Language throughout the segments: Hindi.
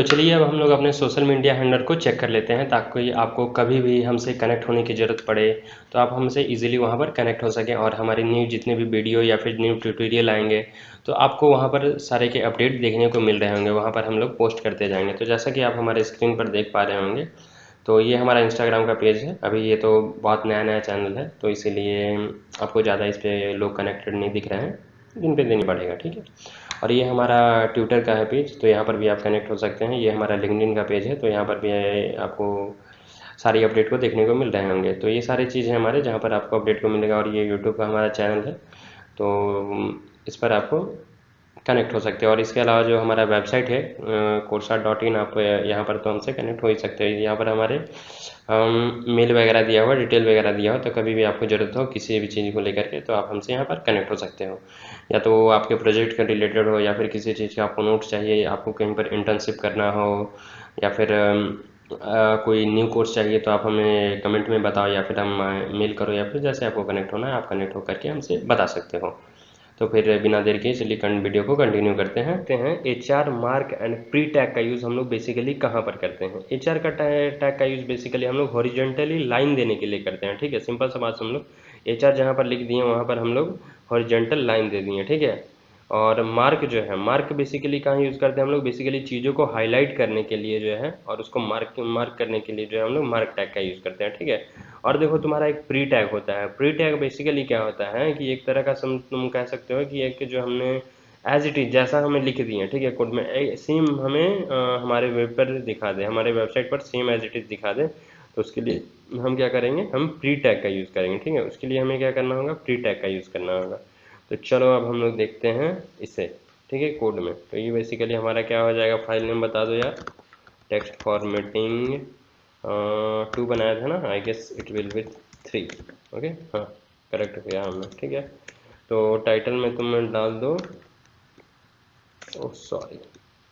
चलिए अब हम लोग अपने सोशल मीडिया हैंडल को चेक कर लेते हैं ताकि आपको कभी भी हमसे कनेक्ट होने की ज़रूरत पड़े तो आप हमसे इजीली वहाँ पर कनेक्ट हो सकें और हमारे न्यू जितने भी वीडियो या फिर न्यू ट्यूटोरियल आएंगे तो आपको वहाँ पर सारे के अपडेट देखने को मिल रहे होंगे, वहाँ पर हम लोग पोस्ट करते जाएंगे। तो जैसा कि आप हमारे स्क्रीन पर देख पा रहे होंगे तो ये हमारा इंस्टाग्राम का पेज है। अभी ये तो बहुत नया नया चैनल है तो इसीलिए आपको ज़्यादा इस पर लोग कनेक्टेड नहीं दिख रहे हैं, दिन पे दिन बढ़ेगा, ठीक है। और ये हमारा ट्विटर का है पेज, तो यहाँ पर भी आप कनेक्ट हो सकते हैं। ये हमारा लिंक्डइन का पेज है, तो यहाँ पर भी आपको सारी अपडेट को देखने को मिल रहे होंगे। तो ये सारी चीज़ें हमारे जहाँ पर आपको अपडेट को मिलेगा। और ये यूट्यूब का हमारा चैनल है तो इस पर आपको कनेक्ट हो सकते हैं। और इसके अलावा जो हमारा वेबसाइट है coursera.in, आप यहाँ पर तो हमसे कनेक्ट हो ही सकते हैं। यहाँ पर हमारे मेल वगैरह दिया हुआ, डिटेल वगैरह दिया हो, तो कभी भी आपको ज़रूरत हो किसी भी चीज़ को लेकर के तो आप हमसे यहाँ पर कनेक्ट हो सकते हो। या तो आपके प्रोजेक्ट का रिलेटेड हो या फिर किसी चीज़ का आपको नोट्स चाहिए, आपको कहीं पर इंटर्नशिप करना हो या फिर कोई न्यू कोर्स चाहिए तो आप हमें कमेंट में बताओ या फिर हम मेल करो या फिर जैसे आपको कनेक्ट होना है आप कनेक्ट होकर के हमसे बता सकते हो। तो फिर बिना देर के चलिए वीडियो को कंटिन्यू करते हैं। HR mark and pre tag का यूज़ हम लोग बेसिकली कहाँ पर करते हैं। HR का टैग का यूज़ बेसिकली हम लोग हॉरिजॉन्टली लाइन देने के लिए करते हैं, ठीक है। सिंपल सा बात, हम लोग HR जहाँ पर लिख दिए वहाँ पर हम लोग हॉरिजॉन्टल लाइन दे दिए, ठीक है। और मार्क जो है, मार्क बेसिकली कहाँ यूज़ करते हैं हम लोग, बेसिकली चीज़ों को हाईलाइट करने के लिए जो है और उसको मार्क करने के लिए जो है हम लोग मार्क टैग का यूज़ करते हैं, ठीक है। और देखो तुम्हारा एक प्री टैग होता है। प्री टैग बेसिकली क्या होता है कि एक तरह का तुम कह सकते हो कि एक जो हमने एज इट इज़ जैसा हमें लिख दिए, ठीक है, कोड में सेम हमें हमारे वेब पर दिखा दे, हमारे वेबसाइट पर सेम एज इट इज़ दिखा दे। तो उसके लिए हम क्या करेंगे, हम प्री टैग का यूज़ करेंगे, ठीक है। उसके लिए हमें क्या करना होगा, प्री टैग का यूज़ करना होगा। तो चलो अब हम लोग देखते हैं इसे, ठीक है, कोड में। तो ये बेसिकली हमारा क्या हो जाएगा, फाइल नेम बता दो यार, टेक्स्ट फॉर्मेटिंग 2 बनाया था ना, I guess it will with 3। Okay, हाँ करेक्ट किया हमने, ठीक है। तो टाइटल में तुम डाल दो, ओह सॉरी,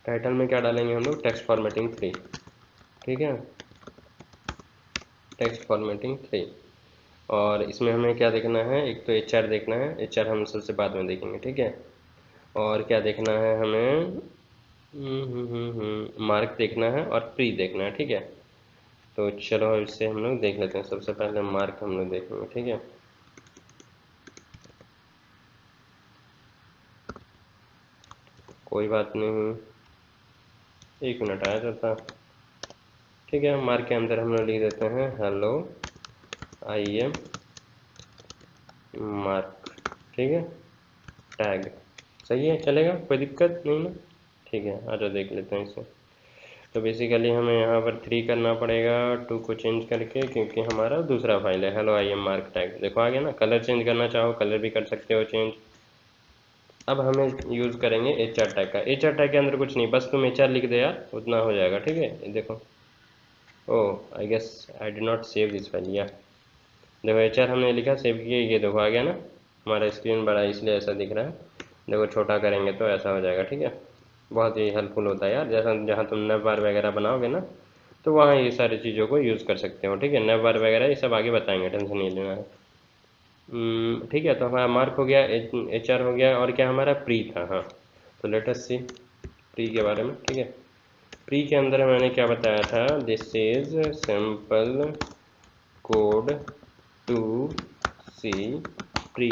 टाइटल में क्या डालेंगे हम लोग, टेक्स्ट फॉर्मेटिंग 3, ठीक है, टेक्स्ट फॉर्मेटिंग 3। और इसमें हमें क्या देखना है, एक तो HR देखना है, HR हम सबसे बाद में देखेंगे, ठीक है। और क्या देखना है हमें, मार्क देखना है और प्री देखना है, ठीक है। तो चलो इससे हम लोग देख लेते हैं। सबसे पहले मार्क हम लोग देखेंगे, ठीक है। कोई बात नहीं, 1 मिनट आया जाता, ठीक है। मार्क के अंदर हम लोग लिख देते हैं हेलो आई एम मार्क, ठीक है, टैग। सही है, चलेगा, कोई दिक्कत नहीं ना, ठीक है। आ जाओ देख लेते हैं इसे। तो बेसिकली हमें यहाँ पर 3 करना पड़ेगा, 2 को चेंज करके, क्योंकि हमारा दूसरा फाइल है hello I am mark tag. देखो आ गया ना। कलर चेंज करना चाहो कलर भी कर सकते हो चेंज। अब हमें यूज़ करेंगे HR टैग का। HR टैग के अंदर कुछ नहीं, बस तुम HR लिख दे यार, उतना हो जाएगा, ठीक है। ये देखो, oh I guess I did not save this file, या देखो HR हमने लिखा, सेव किया, ये देखो आ गया ना। हमारा स्क्रीन बड़ा है इसलिए ऐसा दिख रहा है, देखो छोटा करेंगे तो ऐसा हो जाएगा, ठीक है। बहुत ही हेल्पफुल होता है यार, जैसा जहाँ तुम नैव बार वगैरह बनाओगे ना तो वहाँ ये सारी चीज़ों को यूज़ कर सकते हो, ठीक है। नैव बार वगैरह ये सब आगे बताएंगे, टेंशन नहीं लेना है। ठीक है, तो हमारा मार्क हो गया, HR हो गया, और क्या हमारा प्री था, हाँ। तो लेट अस सी प्री के बारे में, ठीक है। प्री के अंदर मैंने क्या बताया था, this is simple code to see pre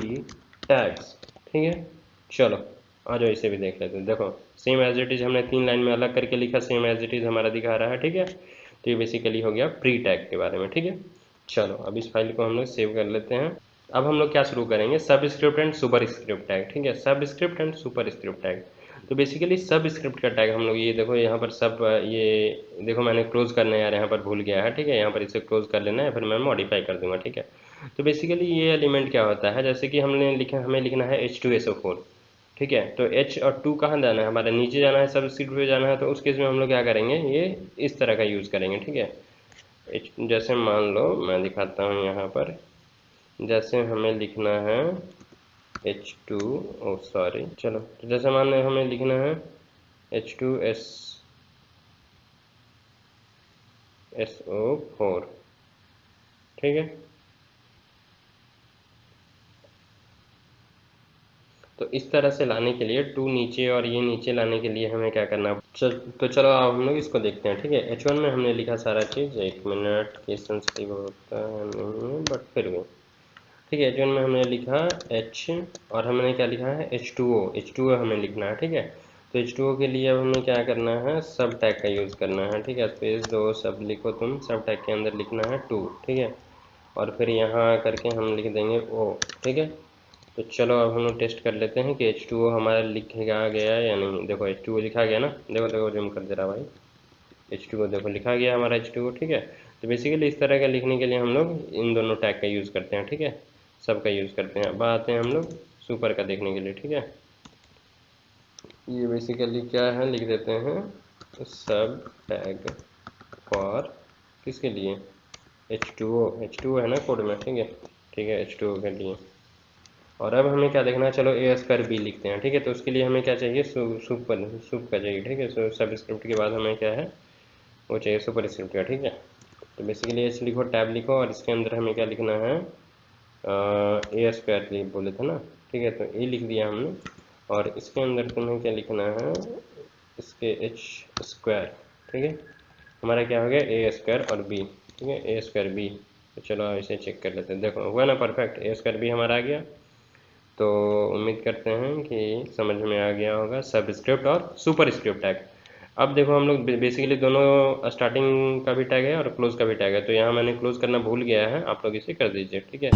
tags, ठीक है। चलो आ जाओ इसे भी देख लेते हैं। देखो सेम एज इट इज़ हमने 3 लाइन में अलग करके लिखा, सेम एज इट इज़ हमारा दिखा रहा है, ठीक है। तो ये बेसिकली हो गया प्री टैग के बारे में, ठीक है। चलो अब इस फाइल को हम लोग सेव कर लेते हैं। अब हम लोग क्या शुरू करेंगे, सब script and super script tag, ठीक है। सब script and super script tag. तो बेसिकली सब स्क्रिप्ट का टैग हम लोग, ये देखो यहाँ पर सब, ये देखो मैंने क्लोज करना है यार, यहाँ पर भूल गया है, ठीक है। यहाँ पर इसे क्लोज कर लेना है, फिर मैं मॉडिफाई कर दूंगा, ठीक है। तो बेसिकली ये एलिमेंट क्या होता है, जैसे कि हमने लिखा, हमें लिखना है H2SO4, ठीक है। तो H और 2 कहाँ जाना है, हमारे नीचे जाना है, सब स्क्रिप्ट पे जाना है। तो उस केस में हम लोग क्या करेंगे, ये इस तरह का यूज़ करेंगे, ठीक है। जैसे मान लो मैं दिखाता हूँ यहाँ पर, जैसे हमें लिखना है H2, ओ सॉरी, चलो तो जैसे मान लो हमें लिखना है H2SO4, ठीक है। तो इस तरह से लाने के लिए टू नीचे और ये नीचे लाने के लिए हमें क्या करना है। तो चलो अब हम लोग इसको देखते हैं। ठीक है, H1 में हमने लिखा सारा चीज़, 1 मिनट की सेंसिटिव होता नहीं है बट फिर भी ठीक है। H1 में हमने लिखा H और हमने क्या लिखा है H2O हमें लिखना है। ठीक है, तो H2O के लिए अब हमें क्या करना है, सब टैग का यूज़ करना है। ठीक है, स्पेस दो, सब लिखो तुम, सब टैग के अंदर लिखना है 2। ठीक है, और फिर यहाँ करके हम लिख देंगे O। ठीक है, तो चलो अब हम लोग टेस्ट कर लेते हैं कि H2O हमारा लिखा गया या नहीं। देखो H2O लिखा गया ना, देखो देखो जूम कर दे रहा भाई, H2O देखो लिखा गया हमारा H2O। ठीक है, तो बेसिकली इस तरह का लिखने के लिए हम लोग इन दोनों टैग का यूज़ करते हैं। ठीक है, सब का यूज़ करते हैं। अब आते हैं हम लोग सुपर का देखने के लिए। ठीक है, ये बेसिकली क्या है, लिख देते हैं सब टैग फॉर, किसके लिए, H2O है ना कोड में। ठीक है H2O के लिए। और अब हमें क्या देखना है, चलो A² B लिखते हैं। ठीक है, तो उसके लिए हमें क्या चाहिए, सुप का चाहिए। ठीक है, सो सब स्क्रिप्ट के बाद हमें क्या है, वो चाहिए सुपर स्क्रिप्ट का। ठीक है, तो बेसिकली एच लिखो, टैब लिखो, और इसके अंदर हमें क्या लिखना है, A² बोले थे ना। ठीक है, तो ए लिख दिया हमने, और इसके अंदर तुम्हें क्या लिखना है, इसके H²। ठीक है, हमारा क्या हो गया A² और B। ठीक है, A² B। तो चलो इसे चेक कर लेते हैं। देखो हुआ ना परफेक्ट, A² B हमारा आ गया। तो उम्मीद करते हैं कि समझ में आ गया होगा सबस्क्रिप्ट और सुपर स्क्रिप्ट टैग। अब देखो हम लोग बेसिकली दोनों स्टार्टिंग का भी टैग है और क्लोज का भी टैग है, तो यहाँ मैंने क्लोज करना भूल गया है, आप लोग इसे कर दीजिए। ठीक है,